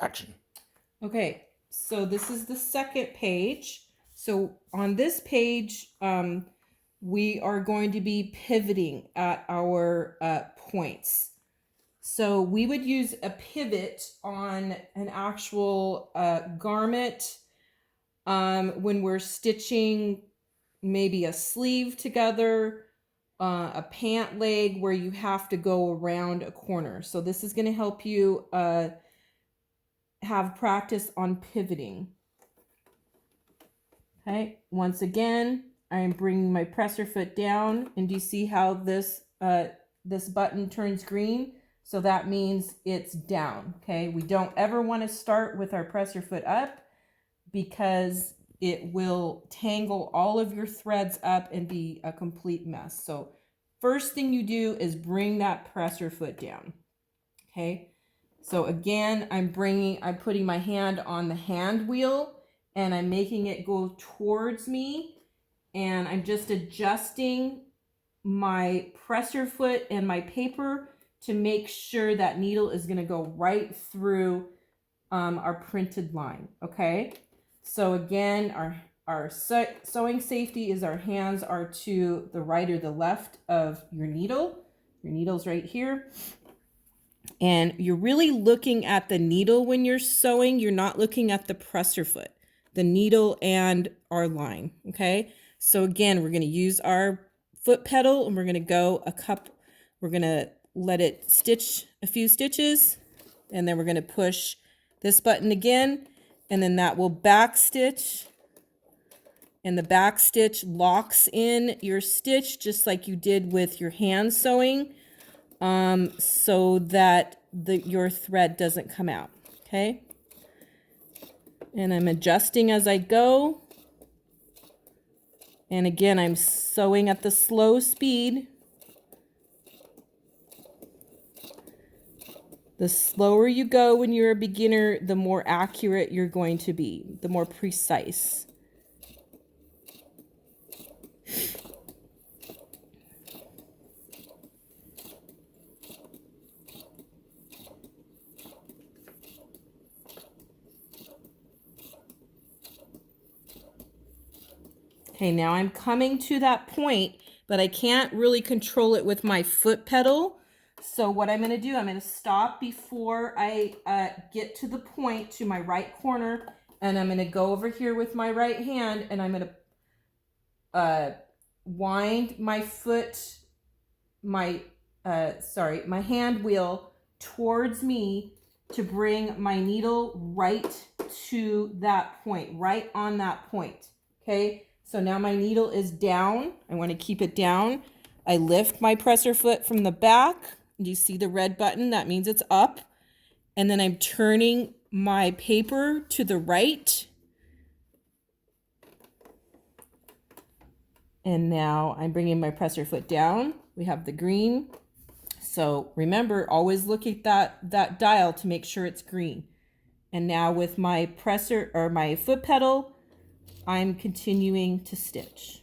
Action. Okay, so this is the second page. So on this page, we are going to be pivoting at our points. So we would use a pivot on an actual garment when we're stitching maybe a sleeve together, a pant leg where you have to go around a corner. So this is going to help you have practice on pivoting. Okay, once again, I'm bringing my presser foot down, and do you see how this button turns green? So that means it's down. Okay, we don't ever want to start with our presser foot up because it will tangle all of your threads up and be a complete mess. So first thing you do is bring that presser foot down. Okay, so again, I'm putting my hand on the hand wheel and I'm making it go towards me, and I'm just adjusting my presser foot and my paper to make sure that needle is going to go right through our printed line. Okay, so again, our sewing safety is our hands are to the right or the left of your needle. Your needle's right here. And you're really looking at the needle when you're sewing. You're not looking at the presser foot, the needle and our line. Okay. So again, we're going to use our foot pedal and we're going to go we're going to let it stitch a few stitches, and then we're going to push this button again, and then that will back stitch, and the back stitch locks in your stitch just like you did with your hand sewing, so that your thread doesn't come out. Okay, and I'm adjusting as I go, and again I'm sewing at the slow speed. The slower you go when you're a beginner, the more accurate you're going to be, the more precise. Okay, now I'm coming to that point, but I can't really control it with my foot pedal. So what I'm going to do, I'm going to stop before I get to the point to my right corner, and I'm going to go over here with my right hand, and I'm going to wind my foot, my hand wheel towards me to bring my needle right to that point, right on that point. Okay, so now my needle is down. I want to keep it down. I lift my presser foot from the back. Do you see the red button? That means it's up. And then I'm turning my paper to the right. And now I'm bringing my presser foot down. We have the green. So remember, always look at that dial to make sure it's green. And now with my presser or my foot pedal, I'm continuing to stitch.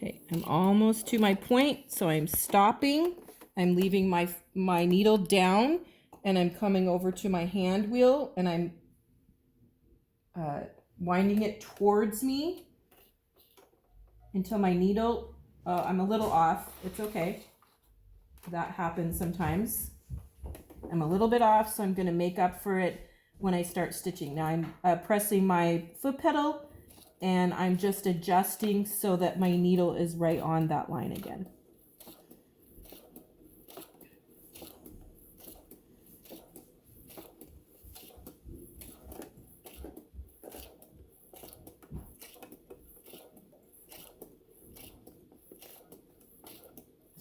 Okay, I'm almost to my point, so I'm stopping. I'm leaving my needle down, and I'm coming over to my hand wheel, and I'm winding it towards me until my needle, I'm a little off. It's okay. That happens sometimes. I'm a little bit off, so I'm going to make up for it when I start stitching. Now I'm pressing my foot pedal, and I'm just adjusting so that my needle is right on that line again.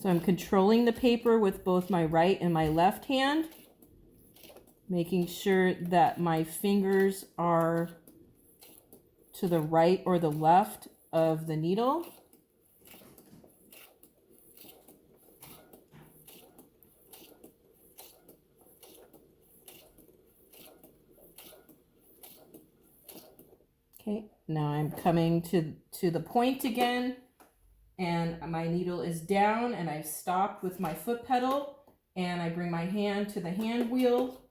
So I'm controlling the paper with both my right and my left hand. making sure that my fingers are to the right or the left of the needle. Okay, now I'm coming to the point again, and my needle is down, and I've stopped with my foot pedal, and I bring my hand to the hand wheel.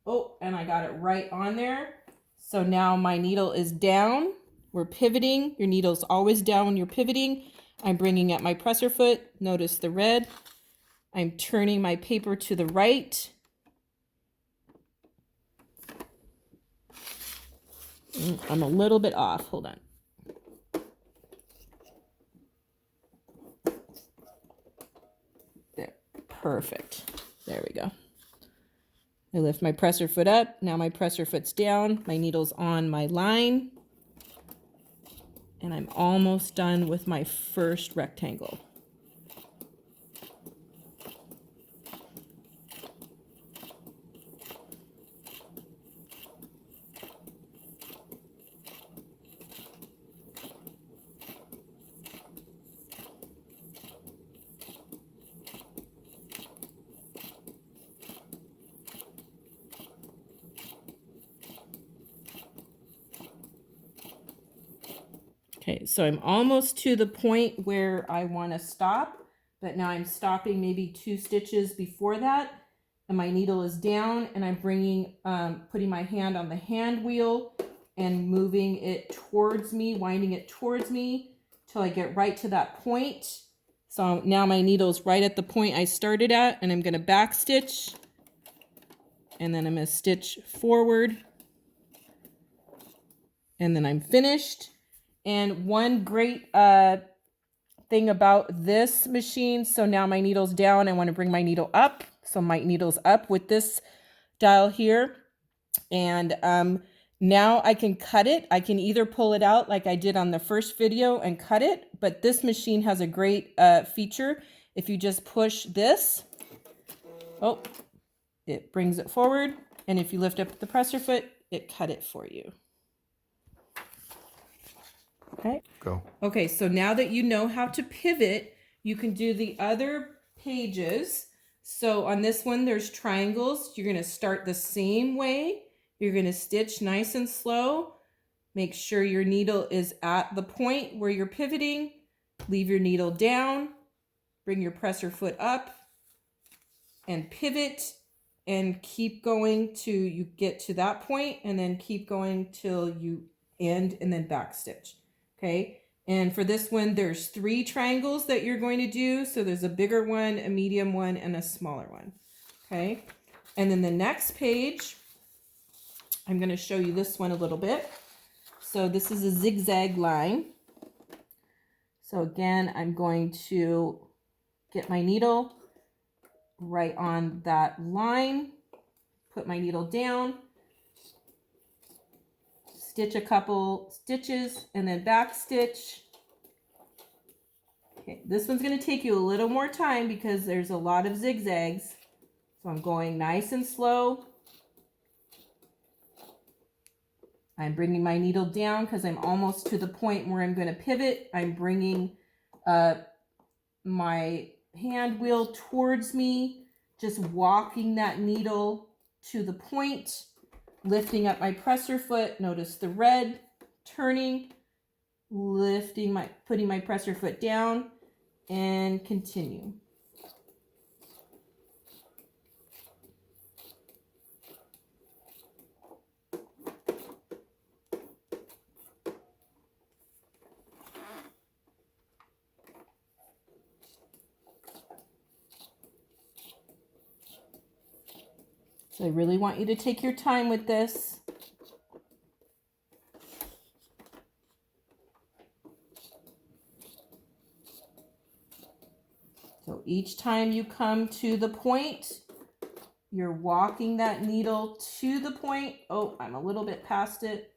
Oh, and I got it right on there. So now my needle is down. We're pivoting. Your needle's always down when you're pivoting. I'm bringing up my presser foot. Notice the red. I'm turning my paper to the right. I'm a little bit off. Hold on. There. Perfect. There we go. I lift my presser foot up. Now my presser foot's down. My needle's on my line. And I'm almost done with my first rectangle. Okay, so I'm almost to the point where I want to stop, but now I'm stopping maybe 2 stitches before that, and my needle is down, and I'm bringing, putting my hand on the hand wheel and moving it towards me, winding it towards me till I get right to that point. So now my needle's right at the point I started at, and I'm going to back stitch, and then I'm going to stitch forward, and then I'm finished. And one great thing about this machine, so now my needle's down, I want to bring my needle up. So my needle's up with this dial here. And now I can cut it. I can either pull it out like I did on the first video and cut it, but this machine has a great feature. If you just push this, oh, it brings it forward. And if you lift up the presser foot, it cut it for you. Okay. Go. Okay, so now that you know how to pivot, you can do the other pages. So on this one, there's triangles. You're going to start the same way. You're going to stitch nice and slow. Make sure your needle is at the point where you're pivoting. Leave your needle down. Bring your presser foot up and pivot and keep going till you get to that point, and then keep going till you end and then back stitch. Okay, and for this one, there's 3 triangles that you're going to do. So there's a bigger one, a medium one, and a smaller one. Okay, and then the next page, I'm going to show you this one a little bit. So this is a zigzag line. So again, I'm going to get my needle right on that line, put my needle down, stitch a couple stitches, and then back stitch. Okay, this one's going to take you a little more time because there's a lot of zigzags. So I'm going nice and slow. I'm bringing my needle down because I'm almost to the point where I'm going to pivot. I'm bringing my hand wheel towards me, just walking that needle to the point. Lifting up my presser foot, notice the red, turning, putting my presser foot down, and continue. So I really want you to take your time with this. So each time you come to the point, you're walking that needle to the point. Oh, I'm a little bit past it.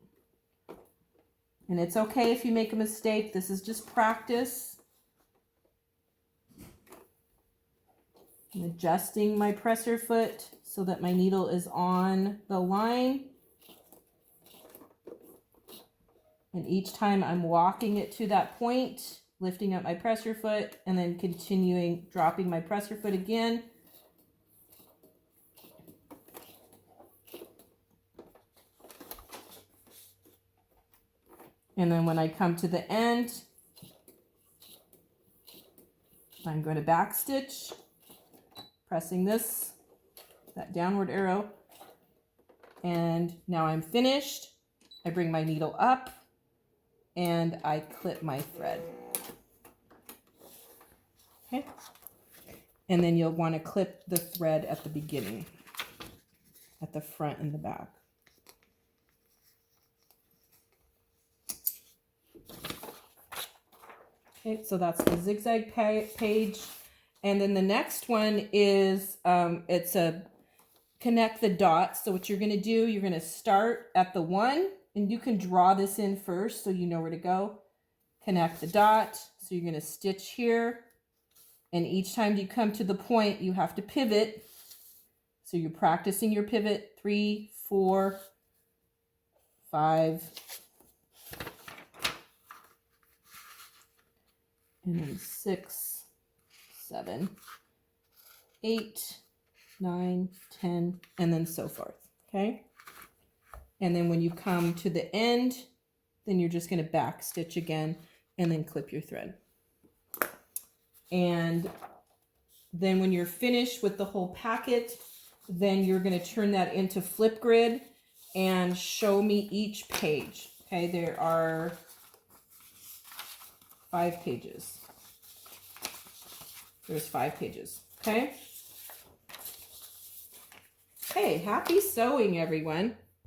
And it's okay if you make a mistake. This is just practice. I'm adjusting my presser foot so that my needle is on the line. And each time I'm walking it to that point, lifting up my presser foot, and then continuing dropping my presser foot again. And then when I come to the end, I'm going to back stitch, pressing that downward arrow. And now I'm finished. I bring my needle up and I clip my thread. Okay. And then you'll want to clip the thread at the beginning, at the front and the back. Okay, so that's the zigzag page. And then the next one is, it's a connect the dots. So what you're going to do, you're going to start at the 1, and you can draw this in first so you know where to go. Connect the dot. So you're going to stitch here. And each time you come to the point, you have to pivot. So you're practicing your pivot. 3, 4, 5, and then 6, 7, 8, 9, 10, and then so forth, okay? And then when you come to the end, then you're just going to back stitch again and then clip your thread. And then when you're finished with the whole packet, then you're going to turn that into Flipgrid and show me each page, okay? There are 5 pages. There's 5 pages, okay? Okay, happy sewing, everyone.